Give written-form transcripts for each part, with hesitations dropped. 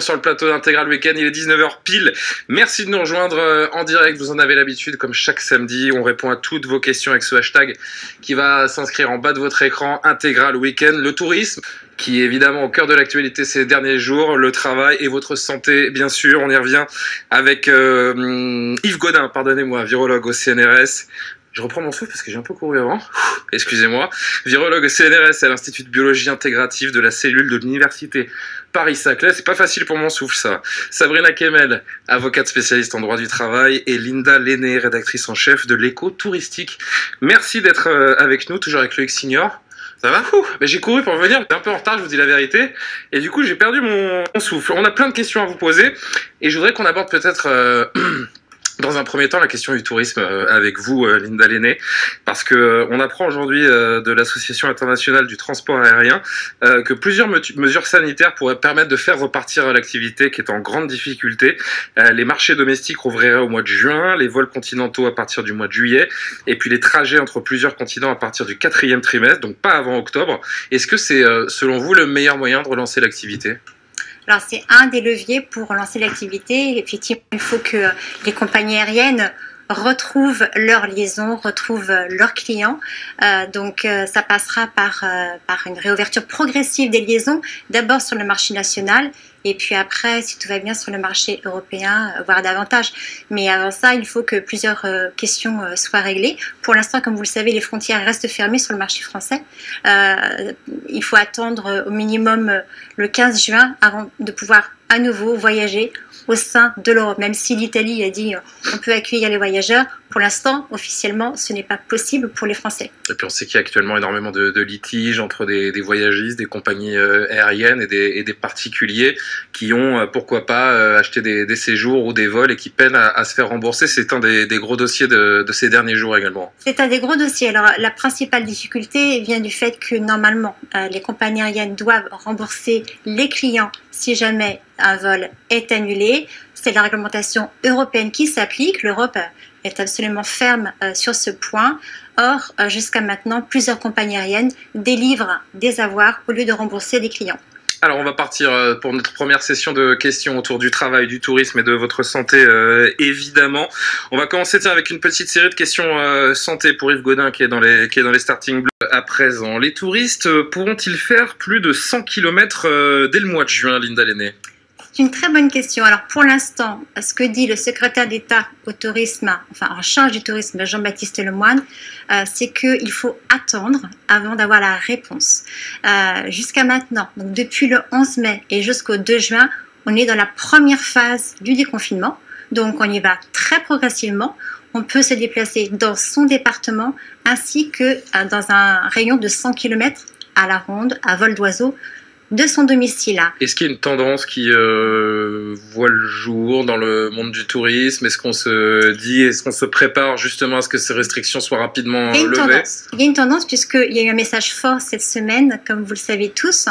sur le plateau d'Intégral Week-end, il est 19h pile. Merci de nous rejoindre en direct, vous en avez l'habitude, comme chaque samedi, on répond à toutes vos questions avec ce hashtag qui va s'inscrire en bas de votre écran, Intégral Week-end. Le tourisme, qui est évidemment au cœur de l'actualité ces derniers jours, le travail et votre santé, bien sûr. On y revient avec Yves Gaudin, pardonnez-moi, virologue au CNRS. Je reprends mon souffle parce que j'ai un peu couru avant. Excusez-moi. Virologue au CNRS à l'Institut de biologie intégrative de la cellule de l'Université Paris-Saclay. C'est pas facile pour mon souffle, ça. Sabrina Kemel, avocate spécialiste en droit du travail, et Linda Lenné, rédactrice en chef de l'Écho touristique. Merci d'être avec nous, toujours avec Loïc Signor. Ça va? J'ai couru pour venir, j'étais un peu en retard, je vous dis la vérité. Et du coup, j'ai perdu mon souffle. On a plein de questions à vous poser. Et je voudrais qu'on aborde peut-être... dans un premier temps, la question du tourisme avec vous, Linda Lenné, parce que on apprend aujourd'hui de l'Association internationale du transport aérien que plusieurs mesures sanitaires pourraient permettre de faire repartir l'activité qui est en grande difficulté. Les marchés domestiques rouvriraient au mois de juin, les vols continentaux à partir du mois de juillet, et puis les trajets entre plusieurs continents à partir du 4e trimestre, donc pas avant octobre. Est-ce que c'est, selon vous, le meilleur moyen de relancer l'activité ? Alors, c'est un des leviers pour lancer l'activité. Effectivement, il faut que les compagnies aériennes retrouvent leur liaison, retrouvent leurs clients. Donc, ça passera par une réouverture progressive des liaisons, d'abord sur le marché national, et puis après, si tout va bien, sur le marché européen, voire davantage. Mais avant ça, il faut que plusieurs questions soient réglées. Pour l'instant, comme vous le savez, les frontières restent fermées sur le marché français. Il faut attendre au minimum le 15 juin avant de pouvoir à nouveau voyager au sein de l'Europe. Même si l'Italie a dit on peut accueillir les voyageurs, pour l'instant, officiellement, ce n'est pas possible pour les Français. Et puis on sait qu'il y a actuellement énormément de litiges entre des voyagistes, des compagnies aériennes et des particuliers qui ont, pourquoi pas, acheté des séjours ou des vols et qui peinent à se faire rembourser. C'est un des gros dossiers de ces derniers jours également. C'est un des gros dossiers. Alors, la principale difficulté vient du fait que, normalement, les compagnies aériennes doivent rembourser les clients si jamais un vol est annulé. C'est la réglementation européenne qui s'applique. L'Europe est absolument ferme sur ce point. Or, jusqu'à maintenant, plusieurs compagnies aériennes délivrent des avoirs au lieu de rembourser les clients. Alors, on va partir pour notre première session de questions autour du travail, du tourisme et de votre santé, évidemment. On va commencer avec une petite série de questions santé pour Yves Gaudin qui est dans les starting blocks à présent. Les touristes pourront-ils faire plus de 100 km dès le mois de juin, Linda Lenné ? C'est une très bonne question. Alors pour l'instant, ce que dit le secrétaire d'État au tourisme, enfin en charge du tourisme, Jean-Baptiste Lemoyne, c'est qu'il faut attendre avant d'avoir la réponse. Jusqu'à maintenant, donc depuis le 11 mai et jusqu'au 2 juin, on est dans la première phase du déconfinement. Donc on y va très progressivement. On peut se déplacer dans son département ainsi que dans un rayon de 100 km à la ronde, à vol d'oiseau, de son domicile. Est-ce qu'il y a une tendance qui voit le jour dans le monde du tourisme? Est-ce qu'on se prépare justement à ce que ces restrictions soient rapidement levées? Il y a une tendance puisqu'il y a eu un message fort cette semaine, comme vous le savez tous.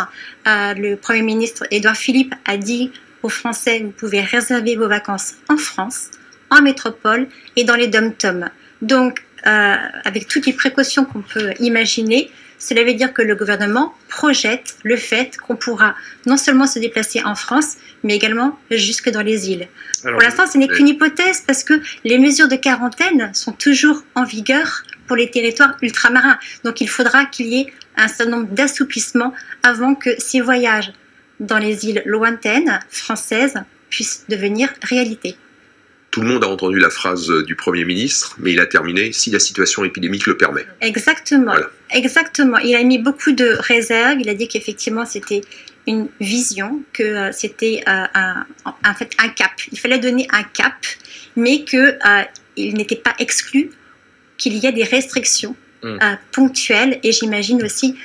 Le Premier ministre Édouard Philippe a dit aux Français, vous pouvez réserver vos vacances en France, en métropole et dans les dom-toms. Donc, avec toutes les précautions qu'on peut imaginer, cela veut dire que le gouvernement projette le fait qu'on pourra non seulement se déplacer en France, mais également jusque dans les îles. Pour l'instant, ce n'est qu'une hypothèse parce que les mesures de quarantaine sont toujours en vigueur pour les territoires ultramarins. Donc il faudra qu'il y ait un certain nombre d'assouplissements avant que ces voyages dans les îles lointaines françaises puissent devenir réalité. Tout le monde a entendu la phrase du Premier ministre, mais il a terminé « si la situation épidémique le permet ». Exactement, voilà. Exactement. Il a mis beaucoup de réserves, il a dit qu'effectivement c'était une vision, que c'était en fait un cap. Il fallait donner un cap, mais qu'il n'était pas exclu qu'il y ait des restrictions ponctuelles et j'imagine aussi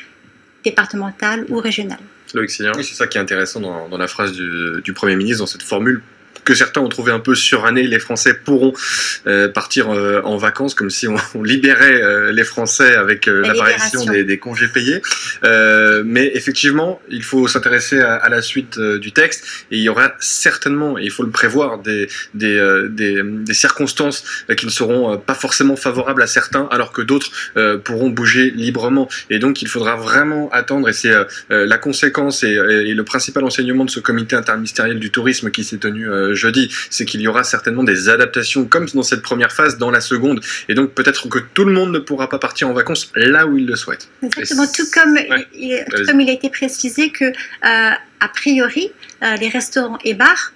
départementales ou régionales. Oui, c'est ça qui est intéressant dans la phrase du Premier ministre, dans cette formule que certains ont trouvé un peu suranné, les Français pourront partir en vacances, comme si on libérait les Français avec l'apparition des congés payés. Mais effectivement, il faut s'intéresser à la suite du texte, et il y aura certainement, et il faut le prévoir, des circonstances qui ne seront pas forcément favorables à certains, alors que d'autres pourront bouger librement. Et donc, il faudra vraiment attendre, et c'est la conséquence et le principal enseignement de ce comité interministériel du tourisme qui s'est tenu jeudi, c'est qu'il y aura certainement des adaptations comme dans cette première phase dans la seconde, et donc peut-être que tout le monde ne pourra pas partir en vacances là où il le souhaite. Exactement, tout comme il a été précisé que a priori les restaurants et bars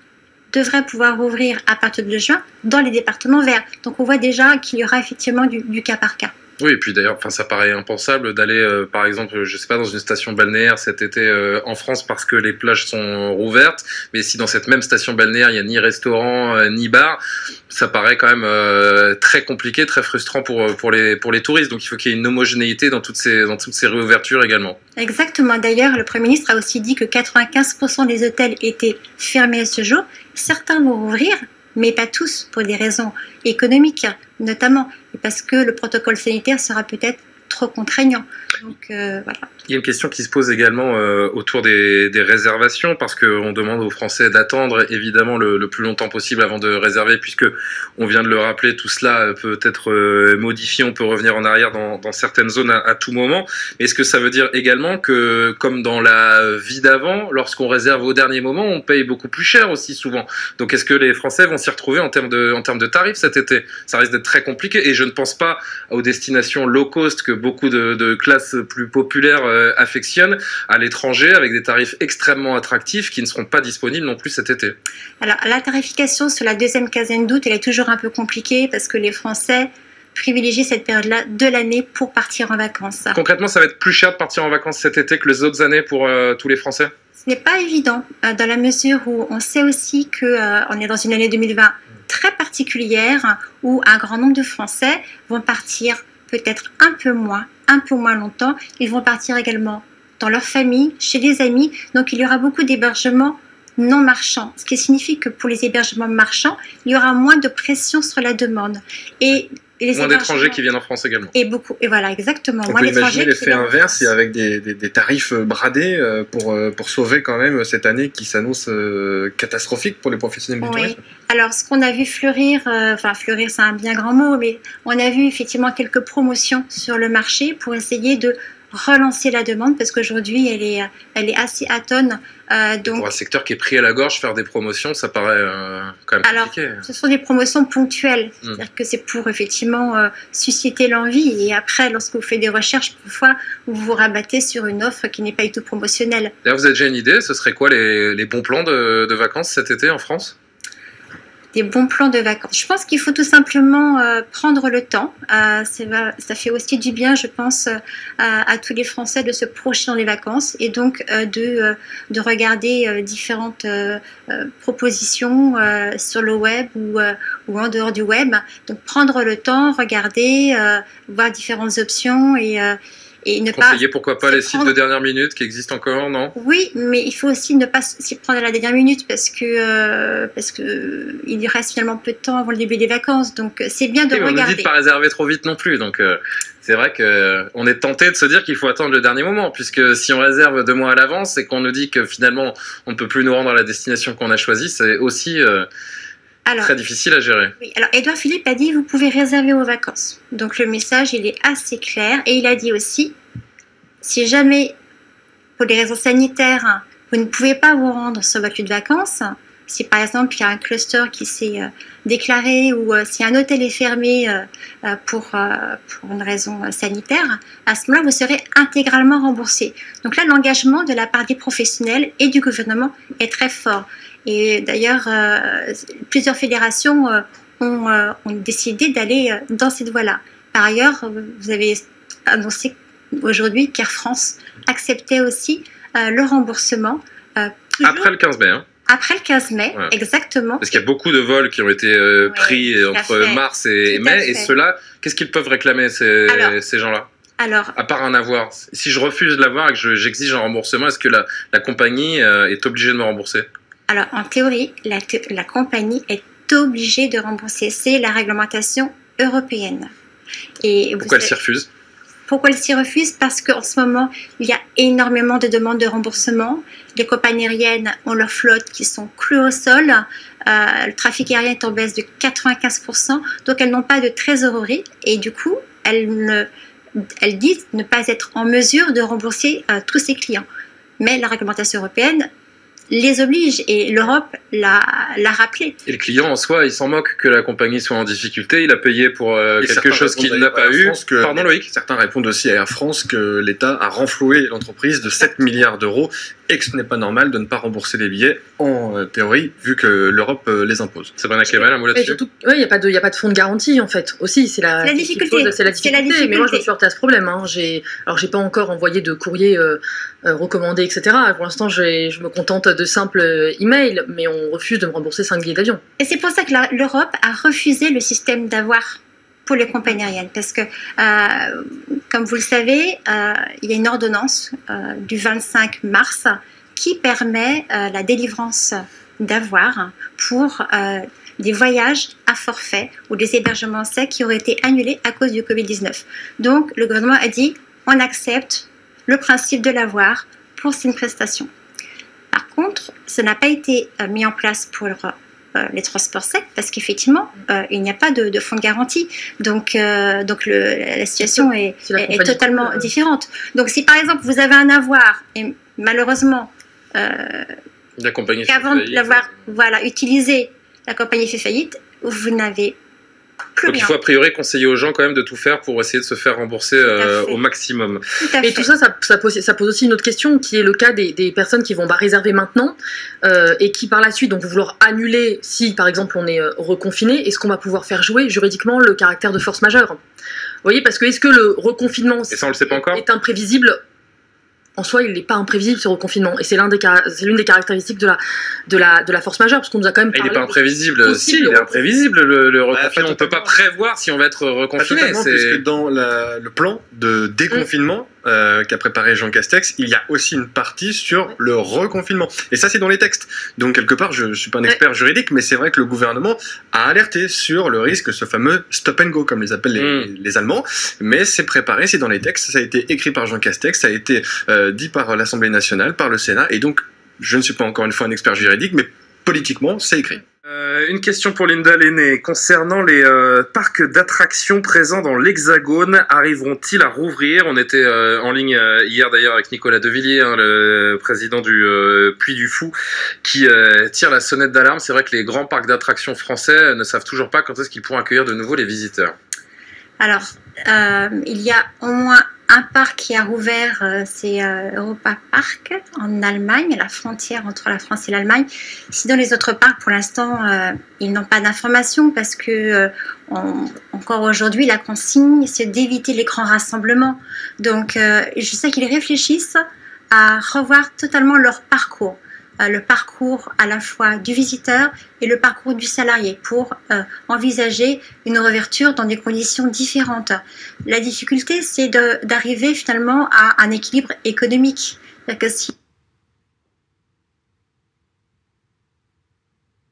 devraient pouvoir ouvrir à partir de juin dans les départements verts. Donc on voit déjà qu'il y aura effectivement du cas par cas. Oui, et puis d'ailleurs, ça paraît impensable d'aller, par exemple, je sais pas, dans une station balnéaire cet été en France parce que les plages sont rouvertes, mais si dans cette même station balnéaire il n'y a ni restaurant ni bar, ça paraît quand même très compliqué, très frustrant pour les touristes. Donc il faut qu'il y ait une homogénéité dans toutes ces réouvertures également. Exactement. D'ailleurs, le Premier ministre a aussi dit que 95% des hôtels étaient fermés à ce jour. Certains vont rouvrir, mais pas tous, pour des raisons économiques notamment, et parce que le protocole sanitaire sera peut-être trop contraignant. Donc voilà. Il y a une question qui se pose également autour des réservations, parce qu'on demande aux Français d'attendre évidemment le plus longtemps possible avant de réserver, puisque on vient de le rappeler, tout cela peut être modifié, on peut revenir en arrière dans certaines zones à tout moment. Mais est-ce que ça veut dire également que, comme dans la vie d'avant, lorsqu'on réserve au dernier moment, on paye beaucoup plus cher aussi souvent? Donc est-ce que les Français vont s'y retrouver en termes de tarifs cet été? Ça risque d'être très compliqué, et je ne pense pas aux destinations low cost que beaucoup de classes plus populaires affectionnent à l'étranger, avec des tarifs extrêmement attractifs qui ne seront pas disponibles non plus cet été. Alors la tarification sur la deuxième quinzaine d'août, elle est toujours un peu compliquée parce que les Français privilégient cette période-là de l'année pour partir en vacances. Concrètement, ça va être plus cher de partir en vacances cet été que les autres années pour tous les Français? Ce n'est pas évident, dans la mesure où on sait aussi qu'on est dans une année 2020 très particulière, où un grand nombre de Français vont partir peut-être un peu moins longtemps. Ils vont partir également dans leur famille, chez des amis. Donc il y aura beaucoup d'hébergements non marchands, ce qui signifie que pour les hébergements marchands, il y aura moins de pression sur la demande. Et moins d'étrangers qui viennent en France également. Et voilà, exactement. On peut imaginer l'effet inverse, et avec des tarifs bradés pour sauver quand même cette année qui s'annonce catastrophique pour les professionnels du tourisme. Alors, ce qu'on a vu fleurir, fleurir c'est un bien grand mot, mais on a vu effectivement quelques promotions sur le marché pour essayer de relancer la demande, parce qu'aujourd'hui elle est assez atone. Donc, pour un secteur qui est pris à la gorge, faire des promotions, ça paraît quand même compliqué. Alors, ce sont des promotions ponctuelles, c'est-à-dire que c'est pour effectivement susciter l'envie, et après, lorsque vous faites des recherches, parfois vous vous rabattez sur une offre qui n'est pas du tout promotionnelle. D'ailleurs, vous avez déjà une idée, ce serait quoi les bons plans de vacances cet été en France? Des bons plans de vacances. Je pense qu'il faut tout simplement prendre le temps. Ça fait aussi du bien, je pense, à tous les Français de se projeter dans les vacances, et donc de regarder différentes propositions sur le web ou en dehors du web. Donc prendre le temps, regarder, voir différentes options, et ne conseiller pourquoi pas les sites de dernière minute qui existent encore, non? Oui, mais il faut aussi ne pas s'y prendre à la dernière minute, parce que il reste finalement peu de temps avant le début des vacances, donc c'est bien de regarder. On nous dit de pas réserver trop vite non plus, donc c'est vrai qu'on est tenté de se dire qu'il faut attendre le dernier moment, puisque si on réserve 2 mois à l'avance et qu'on nous dit que finalement on ne peut plus nous rendre à la destination qu'on a choisie, c'est aussi très difficile à gérer. Oui, alors Édouard Philippe a dit vous pouvez réserver vos vacances. Donc le message il est assez clair, et il a dit aussi si jamais pour des raisons sanitaires vous ne pouvez pas vous rendre sur votre lieu de vacances, si par exemple il y a un cluster qui s'est déclaré, ou si un hôtel est fermé pour une raison sanitaire, à ce moment-là vous serez intégralement remboursé. Donc là l'engagement de la part des professionnels et du gouvernement est très fort. Et d'ailleurs, plusieurs fédérations ont décidé d'aller dans cette voie-là. Par ailleurs, vous avez annoncé aujourd'hui qu'Air France acceptait aussi le remboursement. Après le 15 mai. Après le 15 mai, ouais. Exactement. Parce qu'il y a beaucoup de vols qui ont été pris entre mars et mai. Et ceux-là, qu'est-ce qu'ils peuvent réclamer, ces gens-là? Alors, à part un avoir, si je refuse de l'avoir et que j'exige un remboursement, est-ce que la compagnie est obligée de me rembourser? Alors, en théorie, la compagnie est obligée de rembourser. C'est la réglementation européenne. Et Pourquoi elle s'y refuse? Pourquoi elle s'y refuse? Parce qu'en ce moment, il y a énormément de demandes de remboursement. Les compagnies aériennes ont leurs flottes qui sont clouées au sol. Le trafic aérien est en baisse de 95%. Donc, elles n'ont pas de trésorerie. Et du coup, elles disent ne pas être en mesure de rembourser tous ses clients. Mais la réglementation européenne les oblige et l'Europe l'a rappelé. Et le client en soi, il s'en moque que la compagnie soit en difficulté, il a payé pour quelque chose qu'il n'a pas eu. Pardon Loïc. Certains répondent aussi à Air France que l'État a renfloué l'entreprise de 7 milliards d'euros et que ce n'est pas normal de ne pas rembourser les billets en théorie vu que l'Europe les impose. Sabrina Kemal, un mot là-dessus? Oui, il n'y a pas de fonds de garantie en fait. Aussi, c'est la difficulté. C'est la difficulté. Mais moi, je me suis heurtée à ce problème. Hein. J'ai pas encore envoyé de courrier recommandé, etc. Pour l'instant, je me contente de simples emails, mais on refuse de me rembourser 5 billets d'avion. Et c'est pour ça que l'Europe a refusé le système d'avoir pour les compagnies aériennes. Parce que, comme vous le savez, il y a une ordonnance du 25 mars qui permet la délivrance d'avoirs pour des voyages à forfait ou des hébergements secs qui auraient été annulés à cause du Covid-19. Donc, le gouvernement a dit on accepte le principe de l'avoir pour une prestation. Par contre, ce n'a pas été mis en place pour les transports secs parce qu'effectivement, il n'y a pas de fonds de garantie. Donc la situation est totalement différente. Donc si par exemple vous avez un avoir et malheureusement, qu'avant de l'avoir utilisé, la compagnie fait faillite, vous n'avez plus rien. Donc il faut a priori conseiller aux gens quand même de tout faire pour essayer de se faire rembourser au maximum. Et tout ça, ça pose aussi une autre question qui est le cas des personnes qui vont réserver maintenant et qui par la suite donc vont vouloir annuler si par exemple on est reconfiné. Est-ce qu'on va pouvoir faire jouer juridiquement le caractère de force majeure? Vous voyez, parce que est-ce que le reconfinement est imprévisible? En soi, il n'est pas imprévisible ce reconfinement. Et c'est l'une des caractéristiques de la force majeure, parce qu'on nous a quand même parlé. Il n'est pas imprévisible. Si, il est imprévisible le reconfinement. On ne peut pas prévoir si on va être reconfiné. Puisque dans le plan de déconfinement qu'a préparé Jean Castex, il y a aussi une partie sur le reconfinement. Et ça, c'est dans les textes. Donc, quelque part, je ne suis pas un expert juridique, mais c'est vrai que le gouvernement a alerté sur le risque, ce fameux stop and go, comme les appellent les Allemands. Mais c'est préparé, c'est dans les textes. Ça a été écrit par Jean Castex, ça a été dit par l'Assemblée nationale, par le Sénat. Et donc, je ne suis pas encore une fois un expert juridique, mais politiquement, c'est écrit. Une question pour Linda Lenné. Concernant les parcs d'attractions présents dans l'Hexagone, arriveront-ils à rouvrir? On était en ligne hier d'ailleurs avec Nicolas Devilliers, le président du Puy du Fou, qui tire la sonnette d'alarme. C'est vrai que les grands parcs d'attractions français ne savent toujours pas quand est-ce qu'ils pourront accueillir de nouveau les visiteurs. Alors, il y a au moins un parc qui a rouvert, c'est Europa Park en Allemagne, à la frontière entre la France et l'Allemagne. Sinon, les autres parcs, pour l'instant, ils n'ont pas d'informations parce que encore aujourd'hui, la consigne, c'est d'éviter les grands rassemblements. Donc, je sais qu'ils réfléchissent à revoir totalement leur parcours. Le parcours à la fois du visiteur et le parcours du salarié pour envisager une réouverture dans des conditions différentes. La difficulté, c'est d'arriver finalement à un équilibre économique. C'est-à-dire que si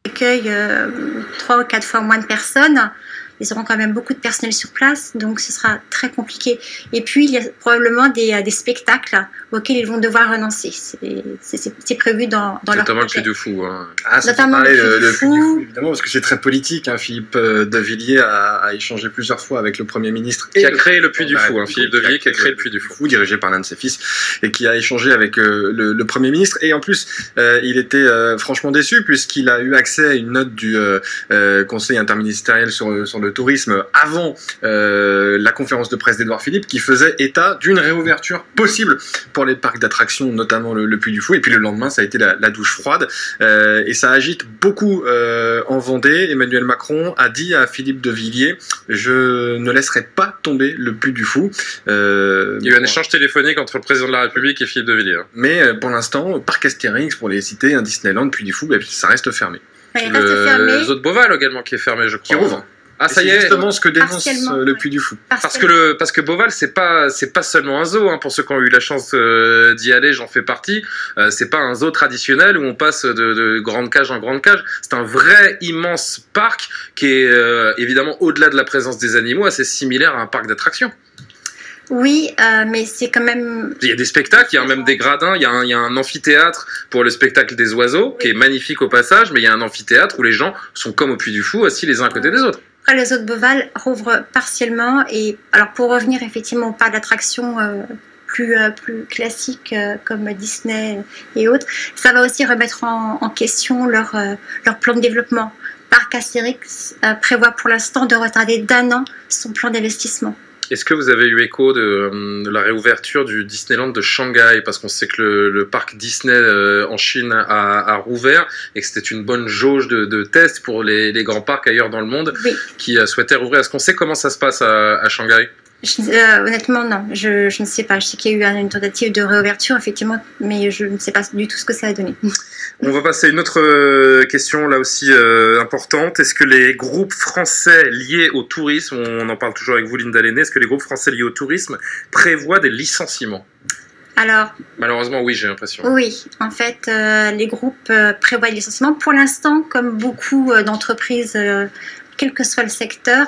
on accueille 3 ou 4 fois moins de personnes, ils auront quand même beaucoup de personnel sur place, donc ce sera très compliqué. Et puis, il y a probablement des spectacles auxquels ils vont devoir renoncer. C'est prévu dans leur projet. Notamment le Puy du Fou. Hein. Ah, ça notamment le Puy du Fou, évidemment, parce que c'est très politique. Hein. Philippe Devilliers a échangé plusieurs fois avec le Premier ministre. Qui a créé le Puy du Fou. Philippe Devilliers qui a créé le Puy du Fou. Dirigé par l'un de ses fils, et qui a échangé avec le Premier ministre. Et en plus, il était franchement déçu, puisqu'il a eu accès à une note du Conseil interministériel sur le tourisme avant la conférence de presse d'Édouard Philippe qui faisait état d'une réouverture possible pour les parcs d'attractions, notamment le Puy du Fou. Et puis le lendemain, ça a été la douche froide. Et ça agite beaucoup en Vendée. Emmanuel Macron a dit à Philippe Devilliers « Je ne laisserai pas tomber le Puy du Fou ». Il y a eu un échange téléphonique entre le président de la République et Philippe Devilliers. Mais pour l'instant, parc Astérix, pour les citer, un Disneyland, Puy du Fou, ça reste fermé. Il reste fermé. Le Zoo de Beauval également qui est fermé, je crois. Qui rouvre. Ah, ça y C'est est. justement ce que dénonce Partiellement, le ouais. Puy du Fou. Parce que Beauval, c'est pas seulement un zoo, hein. Pour ceux qui ont eu la chance d'y aller, j'en fais partie. C'est pas un zoo traditionnel où on passe de grande cage en grande cage. C'est un vrai immense parc qui est évidemment au-delà de la présence des animaux, assez similaire à un parc d'attractions. Oui, mais c'est quand même... Il y a des spectacles, il y a même des gradins, il y a un amphithéâtre pour le spectacle des oiseaux, qui est magnifique au passage, mais il y a un amphithéâtre où les gens sont comme au Puy du Fou, assis les uns à côté des autres. Après, le zoo de Beauval rouvre partiellement. Et alors, pour revenir effectivement au parc d'attractions plus classiques comme Disney et autres, ça va aussi remettre en question leur plan de développement. Parc Astérix prévoit pour l'instant de retarder d'1 an son plan d'investissement. Est-ce que vous avez eu écho de la réouverture du Disneyland de Shanghai? Parce qu'on sait que le parc Disney en Chine a rouvert et que c'était une bonne jauge de test pour les grands parcs ailleurs dans le monde Oui. qui souhaitaient rouvrir. Est-ce qu'on sait comment ça se passe à Shanghai? Honnêtement, non. Je ne sais pas. Je sais qu'il y a eu une tentative de réouverture, effectivement, mais je ne sais pas du tout ce que ça a donné. On va passer à une autre question, là aussi importante. Est-ce que les groupes français liés au tourisme, on en parle toujours avec vous, Linda Lenné, est-ce que les groupes français liés au tourisme prévoient des licenciements? Alors, Malheureusement, oui, j'ai l'impression. oui, en fait, les groupes prévoient des licenciements. Pour l'instant, comme beaucoup d'entreprises, quel que soit le secteur,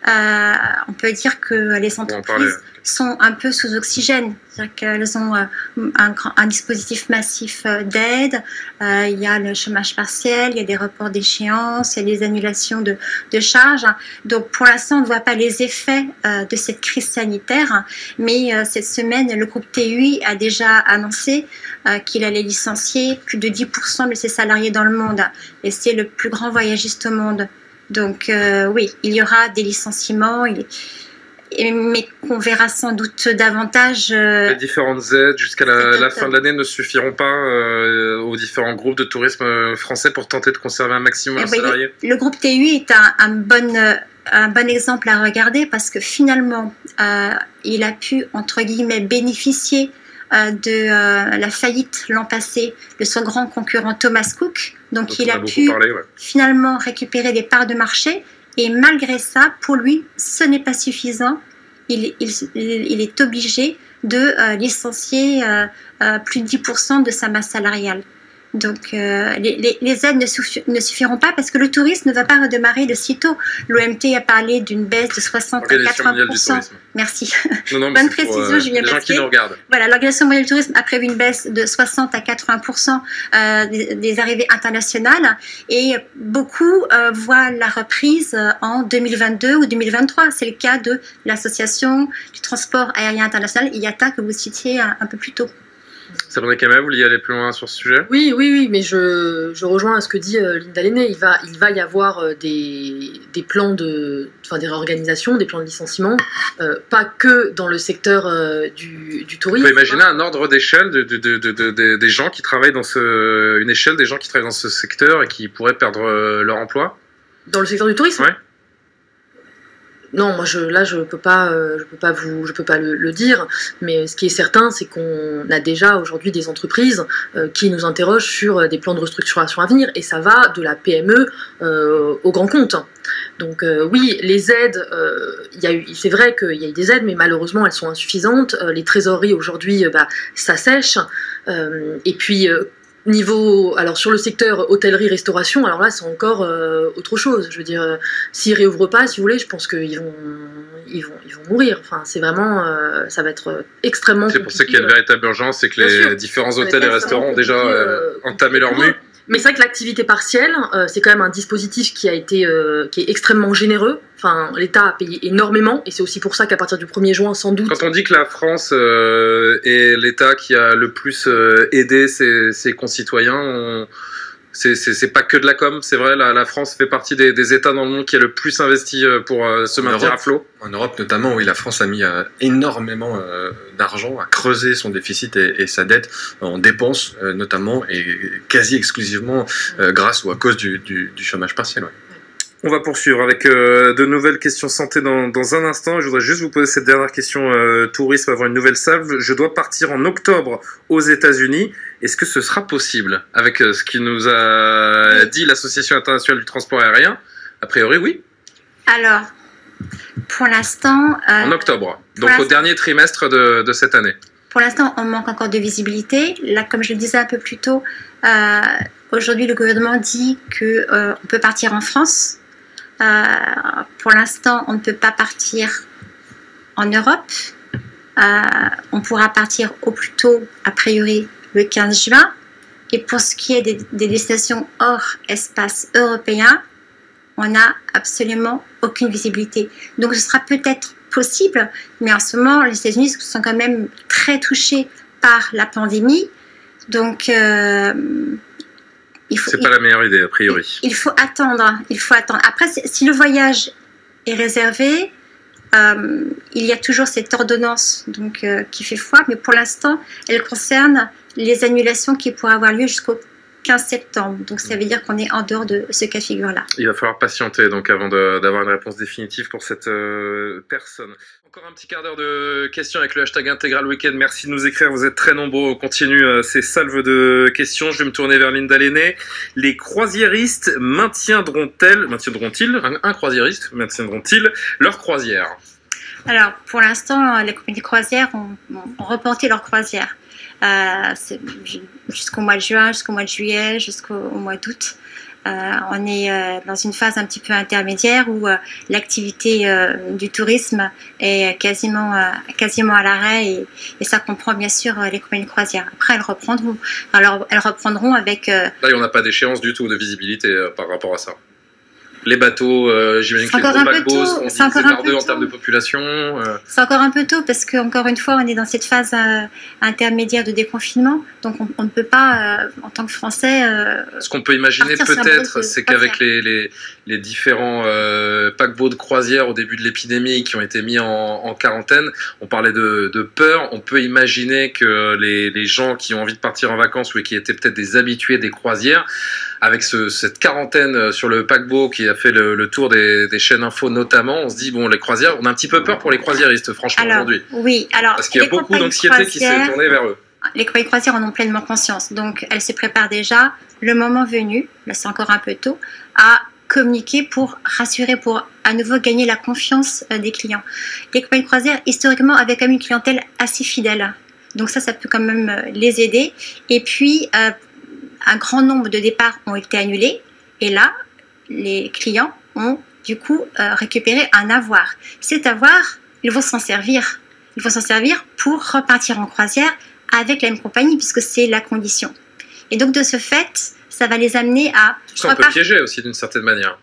on peut dire que les entreprises sont un peu sous oxygène. C'est-à-dire qu'elles ont un dispositif massif d'aide, il y a le chômage partiel, il y a des reports d'échéance, il y a des annulations de charges. Donc pour l'instant, on ne voit pas les effets de cette crise sanitaire, mais cette semaine, le groupe TUI a déjà annoncé qu'il allait licencier plus de 10% de ses salariés dans le monde. Et c'est le plus grand voyagiste au monde. Donc oui, il y aura des licenciements, mais qu'on verra sans doute davantage. Les différentes aides jusqu'à la fin de l'année ne suffiront pas aux différents groupes de tourisme français pour tenter de conserver un maximum de salariés. Le groupe TUI est un bon exemple à regarder parce que finalement, il a pu, entre guillemets, bénéficier de la faillite l'an passé de son grand concurrent Thomas Cook. Donc il a pu finalement récupérer des parts de marché et malgré ça, pour lui, ce n'est pas suffisant. Il est obligé de licencier plus de 10% de sa masse salariale. Donc les aides ne suffiront pas parce que le tourisme ne va pas redémarrer de sitôt. L'OMT a parlé d'une baisse de 60 à 80%. Merci. Non, bonne précision, Julien. Les gens qui nous regardent. Voilà, l'Organisation mondiale du tourisme a prévu une baisse de 60 à 80% des arrivées internationales et beaucoup voient la reprise en 2022 ou 2023. C'est le cas de l'Association du transport aérien international, IATA, que vous citiez un peu plus tôt. Sabrina Kamal, vous vouliez aller plus loin sur ce sujet? Oui, mais je rejoins à ce que dit Linda Lenné. Il va y avoir des plans des réorganisations, des plans de licenciement, pas que dans le secteur du tourisme. On peut imaginer un ordre d'échelle des gens qui travaillent dans une échelle des gens qui travaillent dans ce secteur et qui pourraient perdre leur emploi? Dans le secteur du tourisme? Ouais. Non, moi je peux pas le dire, mais ce qui est certain, c'est qu'on a déjà aujourd'hui des entreprises qui nous interrogent sur des plans de restructuration à venir, et ça va de la PME au grand compte. Donc oui, les aides, c'est vrai qu'il y a eu des aides, mais malheureusement elles sont insuffisantes. Les trésoreries aujourd'hui, ça sèche, et puis alors sur le secteur hôtellerie-restauration, alors là c'est encore autre chose. Je veux dire, s'ils réouvrent pas, si vous voulez, je pense qu'ils vont mourir. Enfin, c'est vraiment, ça va être extrêmement compliqué. C'est pour ça qu'il y a une véritable urgence, c'est que les différents hôtels et restaurants ont déjà entamé leur mue. Mais c'est vrai que l'activité partielle, c'est quand même un dispositif qui est extrêmement généreux. Enfin, l'État a payé énormément, et c'est aussi pour ça qu'à partir du 1er juin, sans doute... Quand on dit que la France est l'État qui a le plus aidé ses concitoyens, c'est pas que de la com, c'est vrai, la France fait partie des États dans le monde qui a le plus investi pour se maintenir à flot. En Europe notamment, oui, la France a mis énormément d'argent à creuser son déficit et sa dette en dépenses notamment, et quasi exclusivement grâce ou à cause du chômage partiel. Ouais. On va poursuivre avec de nouvelles questions santé dans un instant. Je voudrais juste vous poser cette dernière question tourisme avant une nouvelle salve. Je dois partir en octobre aux États-Unis. Est-ce que ce sera possible avec ce qui nous a dit l'Association internationale du transport aérien? A priori, oui. Alors, pour l'instant... En octobre, donc l'instant- au dernier trimestre de cette année. Pour l'instant, on manque encore de visibilité. Là, comme je le disais un peu plus tôt, aujourd'hui, le gouvernement dit qu'on peut partir en France. Pour l'instant, on ne peut pas partir en Europe. On pourra partir au plus tôt, a priori, le 15 juin. Et pour ce qui est des destinations hors espace européen, on n'a absolument aucune visibilité. Donc, ce sera peut-être possible, mais en ce moment, les États-Unis sont quand même très touchés par la pandémie. Donc, c'est pas la meilleure idée, a priori. Il faut attendre. Après, si le voyage est réservé, il y a toujours cette ordonnance donc, qui fait foi, mais pour l'instant, elle concerne les annulations qui pourraient avoir lieu jusqu'au 15 septembre. Donc ça veut dire qu'on est en dehors de ce cas de figure-là. Il va falloir patienter donc avant d'avoir une réponse définitive pour cette personne. Encore un petit quart d'heure de questions avec le hashtag Intégral Weekend. Merci de nous écrire, vous êtes très nombreux. On continue ces salves de questions. Je vais me tourner vers Linda Lenné. Les croisiéristes maintiendront-ils, un croisiériste, maintiendront-ils leur croisière? Alors, pour l'instant, les compagnies de croisière ont reporté leur croisière. Jusqu'au mois de juin, jusqu'au mois de juillet, jusqu'au mois d'août. On est dans une phase un petit peu intermédiaire où l'activité du tourisme est quasiment à l'arrêt et ça comprend bien sûr les compagnies de croisière. Après, elles reprendront. Alors, elles reprendront avec... Là, on n'a pas d'échéance du tout de visibilité par rapport à ça. Les bateaux, j'imagine que les gros paquebots seront divisés par deux en termes de population. C'est encore un peu tôt parce qu'encore une fois, on est dans cette phase intermédiaire de déconfinement. Donc, on ne peut pas, en tant que Français... Ce qu'on peut imaginer peut-être, c'est qu'avec les différents paquebots de croisière au début de l'épidémie qui ont été mis en quarantaine, on parlait de peur. On peut imaginer que les gens qui ont envie de partir en vacances ou qui étaient peut-être des habitués des croisières, avec cette quarantaine sur le paquebot qui a fait le tour des chaînes info notamment, on se dit, bon, les croisières, on a un petit peu peur pour les croisiéristes, franchement, aujourd'hui. Oui, alors... Parce qu'il y a beaucoup d'anxiété qui s'est tournée vers eux. Les compagnies de croisière en ont pleinement conscience. Donc, elles se préparent déjà, le moment venu, là c'est encore un peu tôt, à communiquer pour rassurer, pour à nouveau gagner la confiance des clients. Les compagnies de croisière, historiquement, avaient quand même une clientèle assez fidèle. Donc ça peut quand même les aider. Et puis... un grand nombre de départs ont été annulés et là, les clients ont du coup récupéré un avoir. Cet avoir, ils vont s'en servir. Ils vont s'en servir pour repartir en croisière avec la même compagnie puisque c'est la condition. Et donc de ce fait, ça va les amener à... Ils sont un peu piégés aussi d'une certaine manière.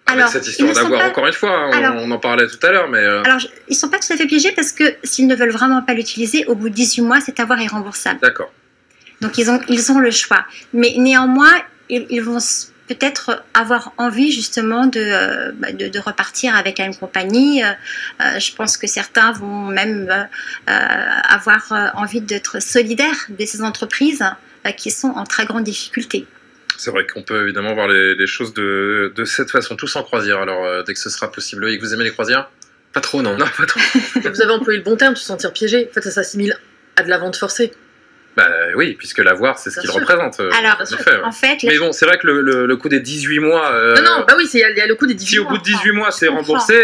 Avec cette histoire d'avoir, encore une fois, on en parlait tout à l'heure, mais... Alors, ils ne sont pas tout à fait piégés parce que s'ils ne veulent vraiment pas l'utiliser, au bout de 18 mois, cet avoir est remboursable. D'accord. Donc ils ont le choix. Mais néanmoins, ils vont peut-être avoir envie justement de repartir avec la même compagnie. Je pense que certains vont même avoir envie d'être solidaires de ces entreprises qui sont en très grande difficulté. C'est vrai qu'on peut évidemment voir les choses de cette façon, tous en croisière. Alors, dès que ce sera possible. Loïc, vous aimez les croisières? Pas trop, non. Non, pas trop. Vous avez employé le bon terme, se sentir piégé. En fait, ça s'assimile à de la vente forcée. Bah oui, puisque l'avoir, c'est ce qu'il représente. Alors, en fait... Mais bon, c'est vrai que le coût des 18 mois... Non, bah oui, il y a le coût des 18 mois. Si au bout de 18 mois, c'est remboursé,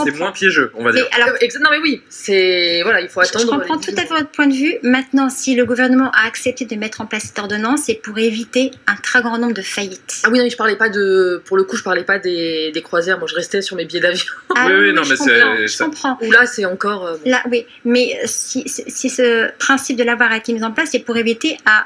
c'est moins piégeux, on va dire. Alors, non, mais oui, voilà, il faut attendre... Je comprends tout à fait votre point de vue. Maintenant, si le gouvernement a accepté de mettre en place cette ordonnance, c'est pour éviter un très grand nombre de faillites. Ah oui, non, je parlais pas pour le coup, je parlais pas des croisières. Moi, je restais sur mes billets d'avion. Ah oui, non, mais je comprends. Ou là, c'est encore... Là, oui, mais si ce principe de l'avoir a été mis en place, c'est pour éviter à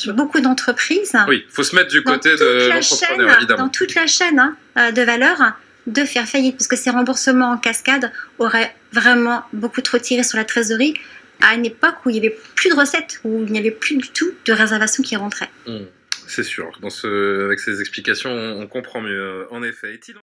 beaucoup d'entreprises. Oui, il faut se mettre du côté de l'entrepreneur, évidemment. Dans toute la chaîne de valeur, de faire faillite, parce que ces remboursements en cascade auraient vraiment beaucoup trop tiré sur la trésorerie à une époque où il n'y avait plus de recettes, où il n'y avait plus du tout de réservations qui rentraient. C'est sûr. Avec ces explications, on comprend mieux. En effet. Est-il